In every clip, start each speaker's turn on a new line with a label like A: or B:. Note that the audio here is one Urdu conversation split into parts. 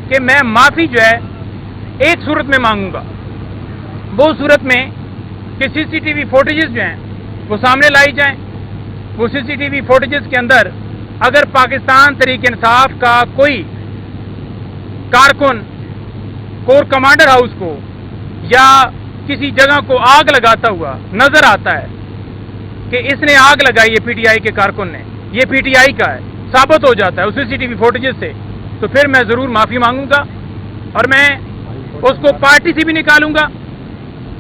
A: کہ میں معافی جو ہے ایک صورت میں مانگوں گا، وہ صورت میں کہ سی سی ٹی وی فوٹیجز جو ہیں وہ سامنے لائی جائیں. وہ سی سی ٹی وی فوٹیجز کے اندر اگر پاکستان تحریک انصاف کا کوئی کارکن کور کمانڈر ہاؤس کو یا کسی جگہ کو آگ لگاتا ہوا نظر آتا ہے کہ اس نے آگ لگائی ہے پی ٹی آئی کے کارکن نے، یہ پی ٹی آئی کا ہے، ثابت ہو جاتا ہے اس سی سی ٹی وی فوٹیجز سے، تو پھر میں ضرور معافی مانگوں گا اور میں اس کو پارٹی سے بھی نکالوں گا.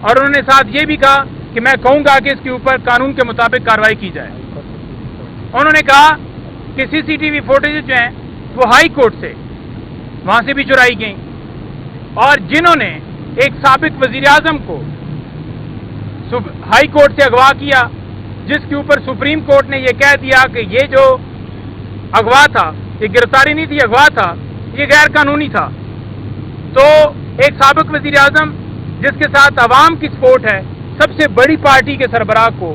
A: اور انہوں نے ساتھ یہ بھی کہا کہ میں کہوں گا کہ اس کے اوپر قانون کے مطابق کارروائی کی جائے. انہوں نے کہا کہ سی سی ٹی وی فوٹیجز جو ہیں وہ ہائی کورٹ سے وہاں سے بھی چرائی گئیں، اور جنہوں نے ایک سابق وزیر اعظم کو ہائی کورٹ سے اغوا کیا، جس کے اوپر سپریم کورٹ نے یہ کہہ دیا کہ یہ جو اغوا تھا یہ گرفتاری نہیں تھی، اغوا تھا، یہ غیر قانونی تھا. تو ایک سابق وزیر اعظم جس کے ساتھ عوام کی سپورٹ ہے، سب سے بڑی پارٹی کے سربراہ کو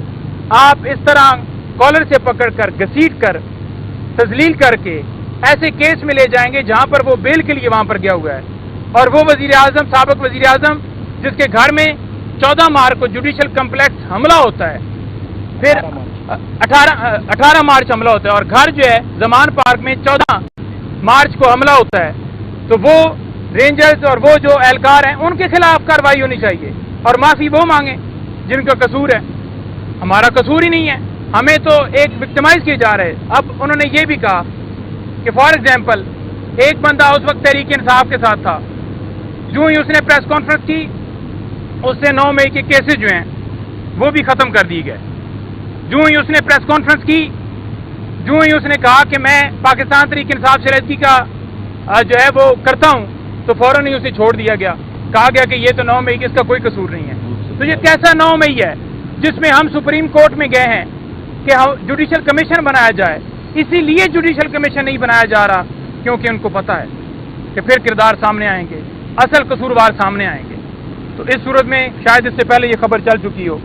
A: آپ اس طرح کالر سے پکڑ کر گھسیٹ کر تذلیل کر کے ایسے کیس میں لے جائیں گے جہاں پر وہ بیل کے لیے وہاں پر گیا ہوا ہے. اور وہ وزیر اعظم، سابق وزیر اعظم جس کے گھر میں 14 مارچ کو جوڈیشل کمپلیکس حملہ ہوتا ہے، پھر 18 مارچ حملہ ہوتا ہے، اور گھر جو ہے زمان پارک میں 14 مارچ کو حملہ ہوتا ہے، تو وہ رینجرز اور وہ جو اہلکار ہیں ان کے خلاف کارروائی ہونی چاہیے اور معافی وہ مانگیں جن کا قصور ہے. ہمارا قصور ہی نہیں ہے، ہمیں تو ایک وکٹمائز کیے جا رہے. اب انہوں نے یہ بھی کہا کہ فار ایگزامپل ایک بندہ اس وقت تحریک انصاف کے ساتھ تھا، جو ہی اس نے پریس کانفرنس کی اس سے 9 مئی کے کیسز جو ہیں وہ بھی ختم کر دیے گئے. جو ہی اس نے پریس کانفرنس کی، جو ہی اس نے کہا کہ میں پاکستان تحریک انصاف سے رہتی کا جو ہے وہ کرتا ہوں، تو فوراً ہی اسے چھوڑ دیا گیا، کہا گیا کہ یہ تو 9 مئی کی اس کا کوئی قصور نہیں ہے. تو یہ کیسا 9 مئی ہے جس میں ہم سپریم کورٹ میں گئے ہیں کہ جوڈیشل کمیشن بنایا جائے؟ اسی لیے جوڈیشل کمیشن نہیں بنایا جا رہا کیونکہ ان کو پتہ ہے کہ پھر کردار سامنے آئیں گے، اصل قصوروار سامنے آئیں گے. تو اس صورت میں شاید اس سے پہلے یہ خبر چل چکی ہو.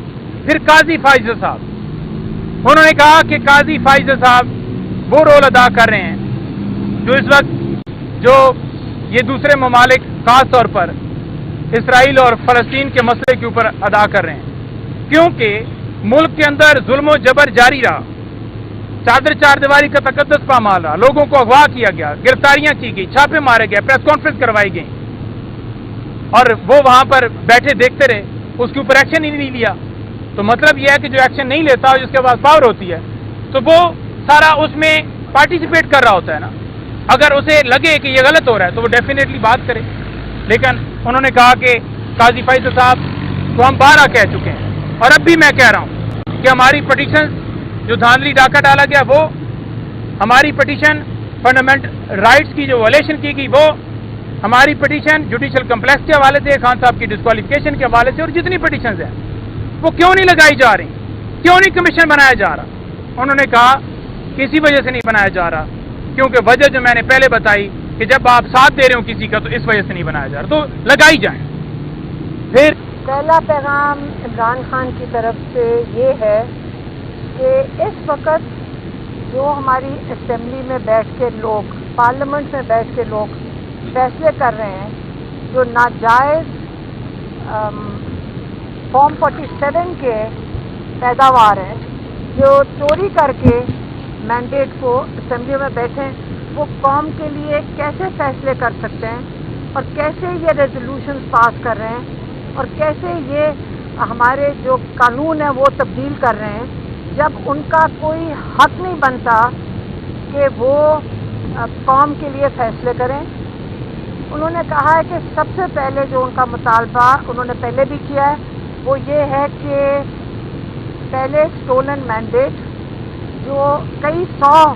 A: پھر قاضی فائز صاحب، انہوں نے کہا کہ قاضی فائز صاحب وہ رول ادا کر رہے ہیں جو اس وقت جو یہ دوسرے ممالک خاص طور پر اسرائیل اور فلسطین کے مسئلے کے اوپر ادا کر رہے ہیں، کیونکہ ملک کے اندر ظلم و جبر جاری رہا، چار دیواری کا تقدس پامال رہا، لوگوں کو اغوا کیا گیا، گرفتاریاں کی گئی، چھاپے مارے گئے، پریس کانفرنس کروائی گئی، اور وہ وہاں پر بیٹھے دیکھتے رہے، اس کے اوپر ایکشن ہی نہیں لیا. تو مطلب یہ ہے کہ جو ایکشن نہیں لیتا جس کے پاس پاور ہوتی ہے تو وہ سارا اس میں پارٹیسپیٹ کر رہا ہوتا ہے نا. اگر اسے لگے کہ یہ غلط ہو رہا ہے تو وہ ڈیفینیٹلی بات کرے. لیکن انہوں نے کہا کہ قاضی فائز صاحب کو ہم 12 کہہ چکے ہیں، اور اب بھی میں کہہ رہا ہوں کہ ہماری پٹیشن جو دھاندلی ڈاکہ ڈالا گیا وہ، ہماری پٹیشن فنڈامنٹل رائٹس کی جو وائلیشن کی گئی وہ، ہماری پٹیشن جوڈیشل کمپلیکس کے حوالے سے، خان صاحب کی ڈسکوالیفیکیشن کے حوالے سے، اور جتنی پٹیشنز ہیں وہ کیوں نہیں لگائی جا رہی، کیوں نہیں کمیشن بنایا جا رہا؟ انہوں نے کہا کہ اسی وجہ سے نہیں بنایا جا رہا کیونکہ وجہ جو میں نے پہلے بتائی کہ جب آپ ساتھ دے رہے ہو کسی کا تو اس وجہ سے نہیں بنایا جا رہا، تو لگائی جائیں. پھر
B: پہلا پیغام عمران خان کی طرف سے یہ ہے کہ اس وقت جو ہماری اسمبلی میں بیٹھ کے لوگ، پارلیمنٹ میں بیٹھ کے لوگ فیصلے کر رہے ہیں، جو ناجائز فارم 47 کے پیداوار ہیں، جو چوری کر کے مینڈیٹ کو اسمبلی میں بیٹھے، وہ قوم کے لیے کیسے فیصلے کر سکتے ہیں اور کیسے یہ ریزولوشنز پاس کر رہے ہیں اور کیسے یہ ہمارے جو قانون ہیں وہ تبدیل کر رہے ہیں، جب ان کا کوئی حق نہیں بنتا کہ وہ قوم کے لیے فیصلے کریں. انہوں نے کہا ہے کہ سب سے پہلے جو ان کا مطالبہ انہوں نے پہلے بھی کیا ہے وہ یہ ہے کہ پہلے اسٹولن مینڈیٹ، جو کئی 100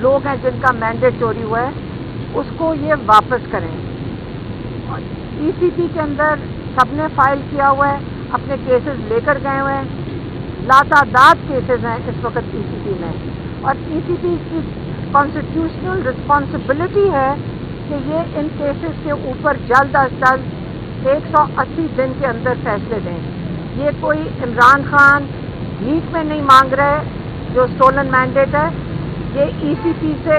B: لوگ ہیں جن کا مینڈیٹ چوری ہوا ہے، اس کو یہ واپس کریں. ای سی پی کے اندر سب نے فائل کیا ہوا ہے، اپنے کیسز لے کر گئے ہوئے ہیں، لاتعداد کیسز ہیں اس وقت ای سی پی میں، اور ای سی پی کی کانسٹیٹیوشنل رسپانسبلٹی ہے کہ یہ ان کیسز کے اوپر جلد از جلد 180 دن کے اندر فیصلے دیں. یہ کوئی عمران خان بھیک میں نہیں مانگ رہے جو اسٹولن مینڈیٹ ہے، یہ ای سی پی سے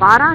B: 12